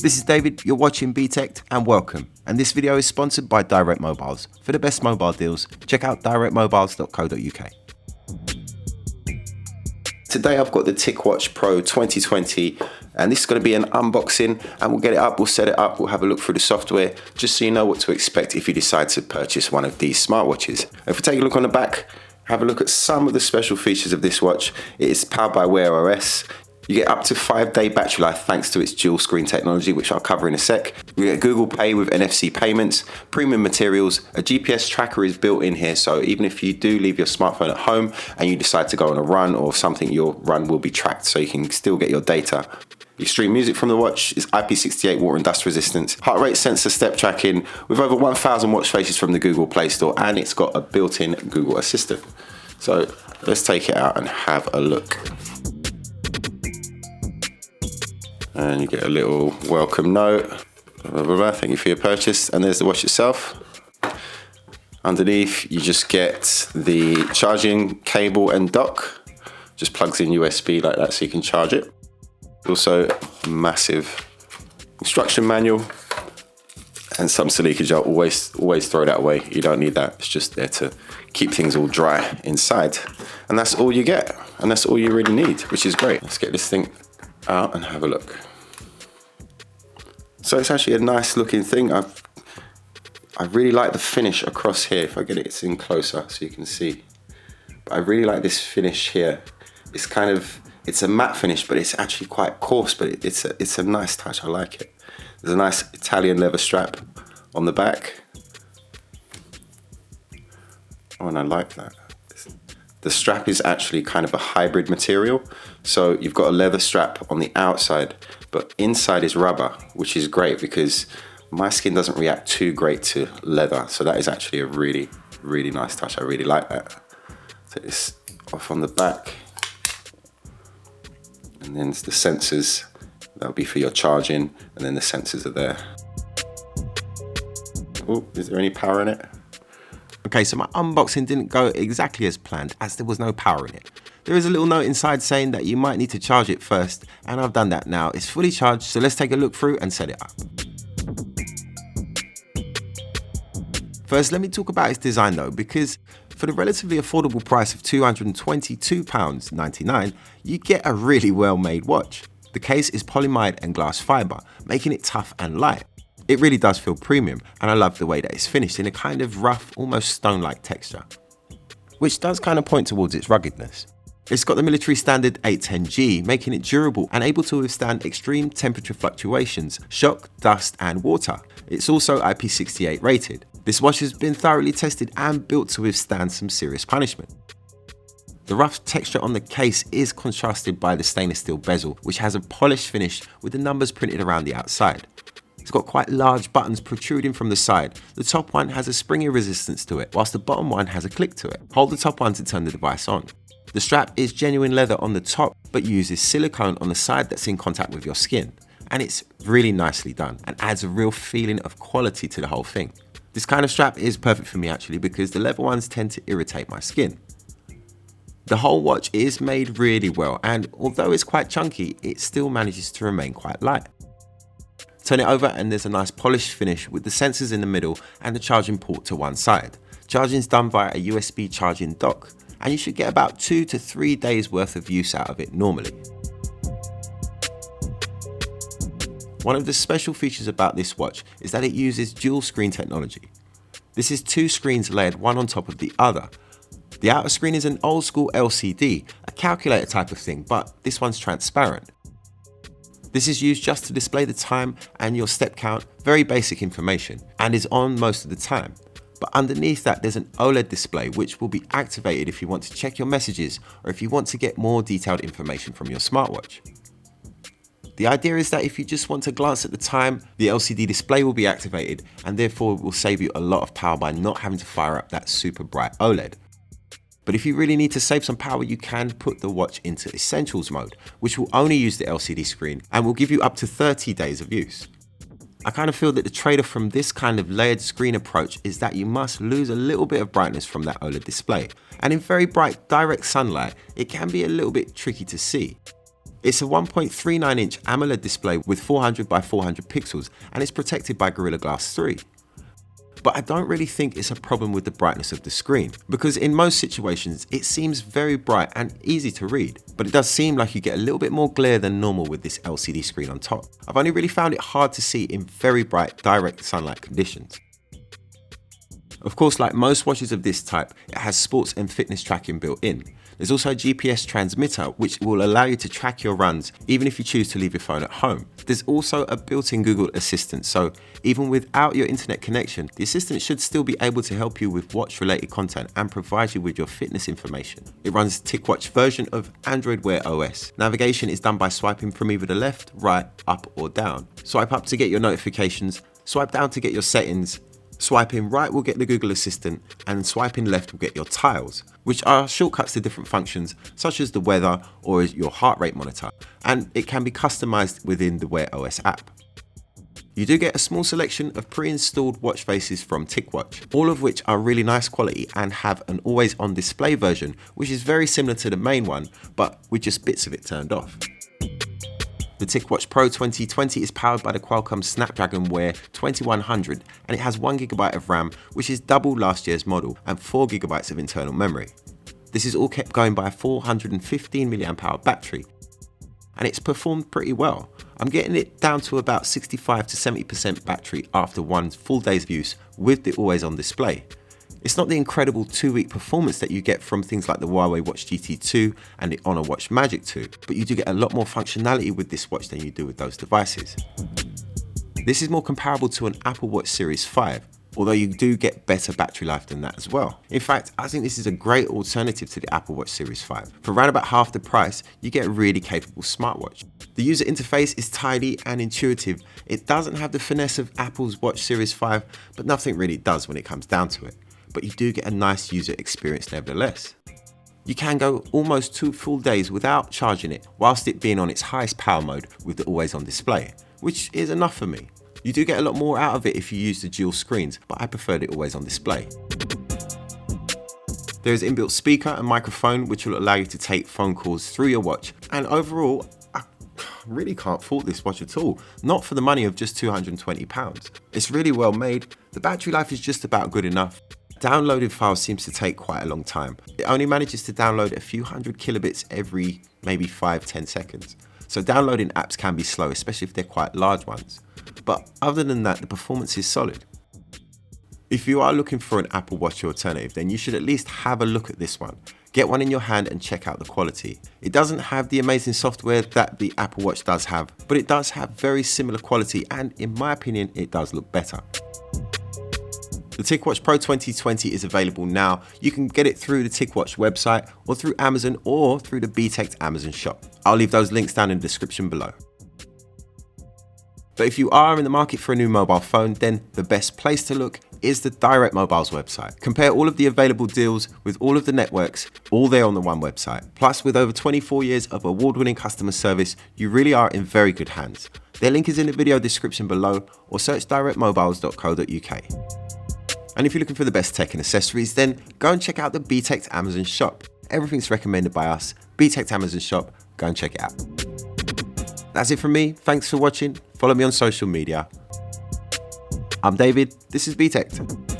This is David, you're watching Btekt, and welcome. And this video is sponsored by Direct Mobiles. For the best mobile deals, check out directmobiles.co.uk. Today I've got the TicWatch Pro 2020, and this is going to be an unboxing, and we'll get it up, we'll set it up, we'll have a look through the software, just so you know what to expect if you decide to purchase one of these smartwatches. If we take a look on the back, have a look at some of the special features of this watch. It is powered by Wear OS. You get up to 5-day battery life thanks to its dual screen technology, which I'll cover in a sec. You get Google Pay with NFC payments, premium materials, a GPS tracker is built in here, so even if you do leave your smartphone at home and you decide to go on a run or something, your run will be tracked so you can still get your data. You stream music from the watch, is IP68 water and dust resistant, heart rate sensor step tracking with over 1,000 watch faces from the Google Play Store, and it's got a built-in Google Assistant. So let's take it out and have a look. And you get a little welcome note, blah, blah, blah. Thank you for your purchase, and there's the watch itself. Underneath you just get the charging cable and dock, just plugs in USB like that so you can charge it. Also a massive instruction manual and some silica gel. Always throw that away, you don't need that, it's just there to keep things all dry inside. And that's all you get, and that's all you really need, which is great. Let's get this thing out and have a look. So it's actually a nice looking thing. I really like the finish across here. If I get it in closer so you can see. But I really like this finish here. It's a matte finish, but it's actually quite coarse, but it's a nice touch, I like it. There's a nice Italian leather strap on the back. Oh, and I like that. The strap is actually kind of a hybrid material. So you've got a leather strap on the outside, but inside is rubber, which is great because my skin doesn't react too great to leather. So that is actually a really, really nice touch. I really like that. Take this off on the back. And then the sensors, that'll be for your charging, and then the sensors are there. Oh, is there any power in it? Okay, so my unboxing didn't go exactly as planned, as there was no power in it. There is a little note inside saying that you might need to charge it first, and I've done that now. It's fully charged, so let's take a look through and set it up. First, let me talk about its design though, because for the relatively affordable price of £222.99, you get a really well-made watch. The case is polyamide and glass fiber, making it tough and light. It really does feel premium, and I love the way that it's finished in a kind of rough, almost stone-like texture, which does kind of point towards its ruggedness. It's got the military standard 810G, making it durable and able to withstand extreme temperature fluctuations, shock, dust, and water. It's also IP68 rated. This watch has been thoroughly tested and built to withstand some serious punishment. The rough texture on the case is contrasted by the stainless steel bezel, which has a polished finish with the numbers printed around the outside. It's got quite large buttons protruding from the side. The top one has a springy resistance to it, whilst the bottom one has a click to it. Hold the top one to turn the device on. The strap is genuine leather on the top, but uses silicone on the side that's in contact with your skin. And it's really nicely done and adds a real feeling of quality to the whole thing. This kind of strap is perfect for me actually, because the leather ones tend to irritate my skin. The whole watch is made really well, and although it's quite chunky, it still manages to remain quite light. Turn it over and there's a nice polished finish with the sensors in the middle and the charging port to one side. Charging is done via a USB charging dock, and you should get about 2 to 3 days worth of use out of it normally. One of the special features about this watch is that it uses dual screen technology. This is 2 screens layered one on top of the other. The outer screen is an old school LCD, a calculator type of thing, but this one's transparent. This is used just to display the time and your step count, very basic information, and is on most of the time. But underneath that there's an OLED display which will be activated if you want to check your messages or if you want to get more detailed information from your smartwatch. The idea is that if you just want to glance at the time, the LCD display will be activated, and therefore will save you a lot of power by not having to fire up that super bright OLED. But if you really need to save some power, you can put the watch into Essentials mode, which will only use the LCD screen and will give you up to 30 days of use. I kind of feel that the trade-off from this kind of layered screen approach is that you must lose a little bit of brightness from that OLED display. And in very bright direct sunlight, it can be a little bit tricky to see. It's a 1.39-inch AMOLED display with 400 by 400 pixels and it's protected by Gorilla Glass 3. But I don't really think it's a problem with the brightness of the screen, because in most situations it seems very bright and easy to read, but it does seem like you get a little bit more glare than normal with this LCD screen on top. I've only really found it hard to see in very bright direct sunlight conditions. Of course, like most watches of this type, it has sports and fitness tracking built in. There's also a GPS transmitter which will allow you to track your runs even if you choose to leave your phone at home. There's also a built-in Google Assistant, so even without your internet connection, the assistant should still be able to help you with watch-related content and provide you with your fitness information. It runs TicWatch version of Android Wear OS. Navigation is done by swiping from either the left, right, up or down. Swipe up to get your notifications, swipe down to get your settings, swiping right will get the Google Assistant, and swiping left will get your tiles, which are shortcuts to different functions such as the weather or your heart rate monitor, and it can be customized within the Wear OS app. You do get a small selection of pre-installed watch faces from TicWatch, all of which are really nice quality and have an always on display version which is very similar to the main one but with just bits of it turned off. The TicWatch Pro 2020 is powered by the Qualcomm Snapdragon Wear 2100 and it has 1GB of RAM, which is double last year's model, and 4GB of internal memory. This is all kept going by a 415mAh battery and it's performed pretty well. I'm getting it down to about 65 to 70% battery after one full day's use with the always on display. It's not the incredible 2-week performance that you get from things like the Huawei Watch GT2 and the Honor Watch Magic 2, but you do get a lot more functionality with this watch than you do with those devices. This is more comparable to an Apple Watch Series 5, although you do get better battery life than that as well. In fact, I think this is a great alternative to the Apple Watch Series 5. For around about half the price, you get a really capable smartwatch. The user interface is tidy and intuitive. It doesn't have the finesse of Apple's Watch Series 5, but nothing really does when it comes down to it. But you do get a nice user experience nevertheless. You can go almost 2 full days without charging it, whilst it being on its highest power mode with the always on display, which is enough for me. You do get a lot more out of it if you use the dual screens, but I preferred it always on display. There is an inbuilt speaker and microphone which will allow you to take phone calls through your watch, and overall, I really can't fault this watch at all, not for the money of just £220. It's really well made, the battery life is just about good enough. Downloading files seems to take quite a long time. It only manages to download a few hundred kilobits every maybe 5-10 seconds. So downloading apps can be slow, especially if they're quite large ones. But other than that, the performance is solid. If you are looking for an Apple Watch alternative, then you should at least have a look at this one. Get one in your hand and check out the quality. It doesn't have the amazing software that the Apple Watch does have, but it does have very similar quality and in my opinion, it does look better. The TicWatch Pro 2020 is available now. You can get it through the TicWatch website or through Amazon or through the Btekt Amazon shop. I'll leave those links down in the description below. But if you are in the market for a new mobile phone, then the best place to look is the Direct Mobile's website. Compare all of the available deals with all of the networks, all there on the one website. Plus, with over 24 years of award-winning customer service, you really are in very good hands. Their link is in the video description below or search directmobiles.co.uk. And if you're looking for the best tech and accessories, then go and check out the Btekt Amazon shop. Everything's recommended by us. Btekt Amazon shop, go and check it out. That's it from me. Thanks for watching. Follow me on social media. I'm David. This is Btekt.